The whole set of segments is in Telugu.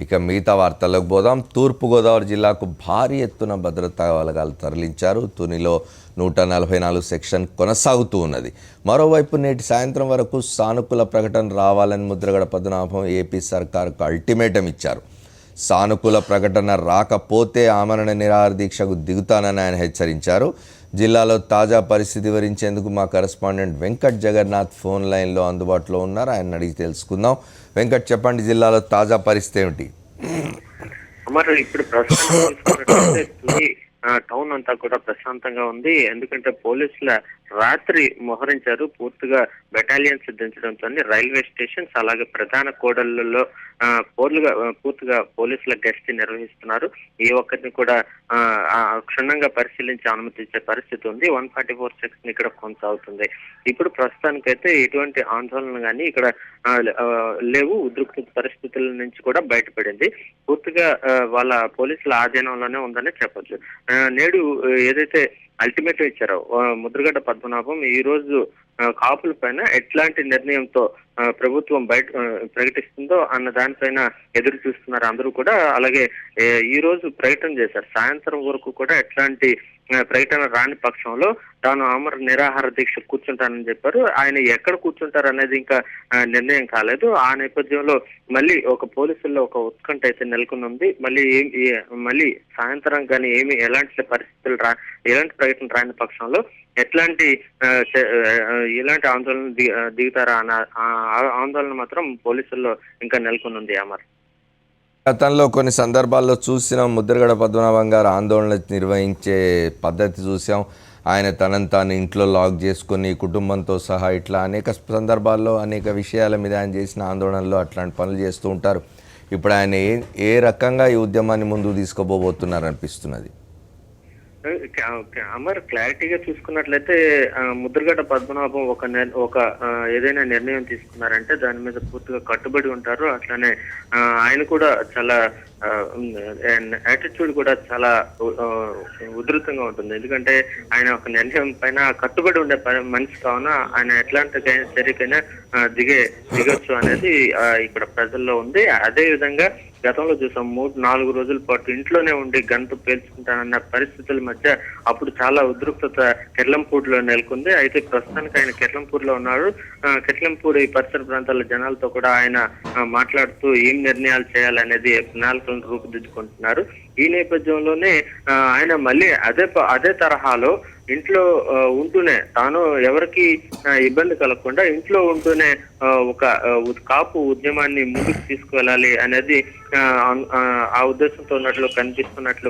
ఇక మిగతా వార్తల్లోకి పోదాం. తూర్పుగోదావరి జిల్లాకు భారీ ఎత్తున భద్రతా బలగాలు తరలించారు. తునిలో 144 సెక్షన్ కొనసాగుతూ ఉన్నది. మరోవైపు నేటి సాయంత్రం వరకు సానుకూల ప్రకటన రావాలని ముద్రగడ పద్మనాభం ఏపీ సర్కార్కు అల్టిమేటం ఇచ్చారు. సానుకూల ప్రకటన రాకపోతే ఆమరణ నిరాహార దీక్షకు దిగుతానని ఆయన హెచ్చరించారు. జిల్లాలో తాజా పరిస్థితి వివరించేందుకు మా కరెస్పాండెంట్ వెంకట్ జగన్నాథ్ ఫోన్ లైన్లో అందుబాటులో ఉన్నారు. ఆయన అడిగి తెలుసుకుందాం. వెంకట్, చెప్పండి, జిల్లాలో తాజా పరిస్థితి ఏమిటి? మరి ఇప్పుడు ప్రస్తుతం టౌన్ అంతా కూడా ప్రశాంతంగా ఉంది. ఎందుకంటే పోలీసుల రాత్రి మోహరించారు. పూర్తిగా బెటాలియన్ సిద్ధించడంతో రైల్వే స్టేషన్స్ అలాగే ప్రధాన కూడళ్లలో పూర్తిగా పోలీసుల గస్తీ నిర్వహిస్తున్నారు. ఏ ఒక్కరిని కూడా క్షుణ్ణంగా పరిశీలించి అనుమతించే పరిస్థితి ఉంది. 144 సెక్షన్ ఇక్కడ కొనసాగుతుంది. ఇప్పుడు ప్రస్తుతానికైతే ఎటువంటి ఆందోళన కానీ ఇక్కడ లేవు. ఉద్రిక్త పరిస్థితుల నుంచి కూడా బయటపడింది. పూర్తిగా వాళ్ళ పోలీసుల ఆధీనంలోనే ఉందని చెప్పొచ్చు. నేడు ఏదైతే అల్టిమేటం ఇచ్చారో ముద్రగడ పద్మనాభం ఈ రోజు కాపుల పైన ఎట్లాంటి నిర్ణయంతో ప్రభుత్వం ప్రకటిస్తుందో అన్న దానిపైన ఎదురు చూస్తున్నారు అందరూ కూడా. అలాగే ఈ రోజు ప్రకటన చేశారు. సాయంత్రం వరకు కూడా ఎట్లాంటి ప్రకటన రాని పక్షంలో తాను ఆమర నిరాహార దీక్ష కూర్చుంటానని చెప్పారు. ఆయన ఎక్కడ కూర్చుంటారు అనేది ఇంకా నిర్ణయం కాలేదు. ఆ నేపథ్యంలో మళ్ళీ ఒక పోలీసుల్లో ఒక ఉత్కంఠ అయితే నెలకొనుంది. మళ్ళీ సాయంత్రం కానీ ఎలాంటి పరిస్థితులు ఎలాంటి ప్రకటన రాని పక్షంలో ఎలాంటి ఆందోళన దిగుతారా అన్న ఆందోళన మాత్రం పోలీసుల్లో ఇంకా నెలకొనుంది. అమర్, గతంలో కొన్ని సందర్భాల్లో చూసినాం, ముద్రగడ పద్మనాభం గారు ఆందోళన నిర్వహించే పద్ధతి చూసాం. ఆయన తనను తాను ఇంట్లో లాక్ చేసుకొని కుటుంబంతో సహా ఇట్లా అనేక సందర్భాల్లో అనేక విషయాల మీద ఆయన చేసిన ఆందోళనలో అట్లాంటి పనులు చేస్తూ ఉంటారు. ఇప్పుడు ఆయన ఏ రకంగా ఈ ఉద్యమాన్ని ముందుకు తీసుకుపోబోతున్నారు అనిపిస్తున్నది? అమర్, క్లారిటీగా చూసుకున్నట్లయితే ముద్రగడ పద్మనాభం ఒక ఏదైనా నిర్ణయం తీసుకున్నారంటే దాని మీద పూర్తిగా కట్టుబడి ఉంటారు. అట్లానే ఆయన కూడా చాలా యాటిట్యూడ్ కూడా చాలా ఉధృతంగా ఉంటుంది. ఎందుకంటే ఆయన ఒక నిర్ణయం పైన కట్టుబడి ఉండే మనిషి కావున ఆయన ఎట్లాంటి చర్యకైనా దిగొచ్చు అనేది ఇక్కడ ప్రజల్లో ఉంది. అదే విధంగా గతంలో చూసాం 3-4 రోజుల పాటు ఇంట్లోనే ఉండి గంట పేల్చుకుంటానన్న పరిస్థితుల మధ్య అప్పుడు చాలా ఉద్రిక్తత కెర్లంపూడిలో నెలకొంది. అయితే ప్రస్తుతానికి ఆయన కెర్లంపూడిలో ఉన్నారు. కెర్లంపూడి పరిసర ప్రాంతాల జనాలతో కూడా ఆయన మాట్లాడుతూ ఏం నిర్ణయాలు చేయాలనేది ప్రణాళికలను రూపుదిద్దుకుంటున్నారు. ఈ నేపథ్యంలోనే ఆయన మళ్ళీ అదే తరహాలో ఇంట్లో ఉంటూనే తాను ఎవరికి ఇబ్బంది కలగకుండా ఇంట్లో ఉంటూనే ఒక కాపు ఉద్యమాన్ని ముందుకు తీసుకువెళ్ళాలి అనేది ఆ ఉద్దేశంతో కనిపిస్తున్నట్లు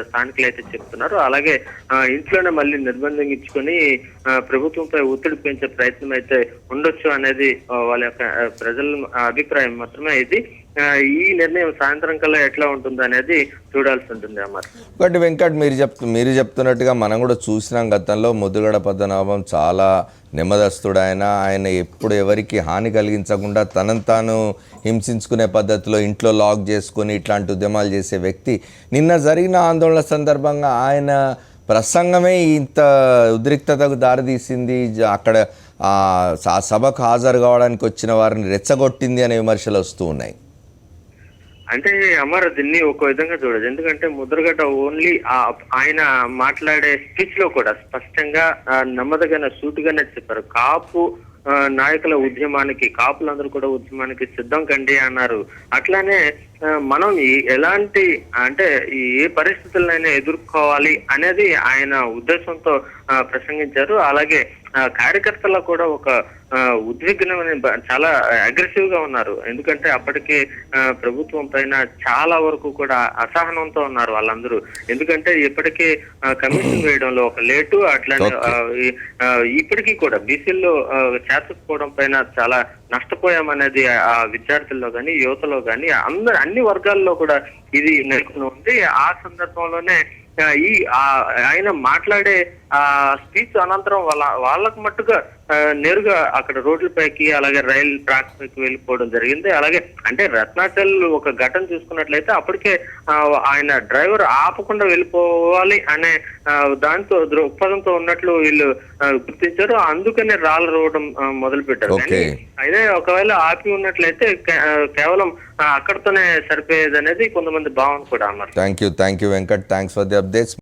స్థానికులు అయితే చెప్తున్నారు. అలాగే ఇంట్లోనే మళ్ళీ నిర్బంధం ఇచ్చుకొని ప్రభుత్వంపై ఒత్తిడి పెంచే ప్రయత్నం అయితే ఉండొచ్చు అనేది వాళ్ళ యొక్క ప్రజల అభిప్రాయం మాత్రమే. ఇది ఈ నిర్ణయం సాయంత్రం కల్లా ఎట్లా ఉంటుంది అనేది చూడాల్సి ఉంటుంది. అమర్, ఒకటి వెంకట్, మీరు చెప్తున్నట్టుగా మనం కూడా చూసినాం. గతంలో ముద్రగడ పద్మనాభం చాలా నెమ్మదస్తుడు. ఆయన ఎప్పుడు ఎవరికి హాని కలిగించకుండా తనను తాను హింసించుకునే పద్ధతిలో ఇంట్లో లాక్ చేసుకొని ఇట్లాంటి ఉద్యమాలు చేసే వ్యక్తి. నిన్న జరిగిన ఆందోళన సందర్భంగా ఆయన ప్రసంగమే ఇంత ఉద్రిక్తతకు దారితీసింది. అక్కడ ఆ సభకు హాజరు కావడానికి వచ్చిన వారిని రెచ్చగొట్టింది అనే విమర్శలు వస్తూ ఉన్నాయి. అంటే అమర్, దీన్ని ఒక విధంగా చూడదు. ఎందుకంటే ముద్రగడ్డ ఓన్లీ ఆయన మాట్లాడే స్పీచ్ లో కూడా స్పష్టంగా నమ్మదగిన సూటిగానే చెప్పారు. కాపు నాయకుల ఉద్యమానికి, కాపులందరూ కూడా ఉద్యమానికి సిద్ధం కండి అన్నారు. అట్లానే మనం ఎలాంటి ఏ పరిస్థితులైనా ఎదుర్కోవాలి అనేది ఆయన ఉద్దేశంతో ప్రసంగించారు. అలాగే కార్యకర్తల్లో కూడా ఒక ఉద్విగ్నమైన చాలా అగ్రెసివ్ గా ఉన్నారు. ఎందుకంటే అప్పటికే ప్రభుత్వం పైన చాలా వరకు కూడా అసహనంతో ఉన్నారు వాళ్ళందరూ. ఎందుకంటే ఇప్పటికే కమిషన్ వేయడంలో ఒక లేటు, అట్లానే ఇప్పటికీ కూడా బీసీల్లో చేర్చుకోవడం పైన చాలా నష్టపోయామనేది ఆ విద్యార్థుల్లో కానీ యువతలో కానీ అన్ని వర్గాల్లో కూడా ఇది నెలకొని ఉంది. ఆ సందర్భంలోనే ఆయన మాట్లాడే స్పీచ్ అనంతరం వాళ్ళకు మట్టుగా నేరుగా అక్కడ రోడ్లపైకి అలాగే రైలు ట్రాక్ పైకి వెళ్ళిపోవడం జరిగింది. అలాగే అంటే రత్నాచల్ ఒక ఘటన చూసుకున్నట్లయితే అప్పటికే ఆయన డ్రైవర్ ఆపకుండా వెళ్ళిపోవాలి అనే దాంతో దృక్పథంతో ఉన్నట్లు వీళ్ళు గుర్తించారు. అందుకనే రాళ్ళు రోవడం మొదలు పెట్టారు. కానీ అదే ఒకవేళ ఆపి ఉన్నట్లయితే కేవలం అక్కడితోనే సరిపోయేది అనేది కొంతమంది భావన కూడా అన్నారు. Thank you Venkat, thanks for the updates.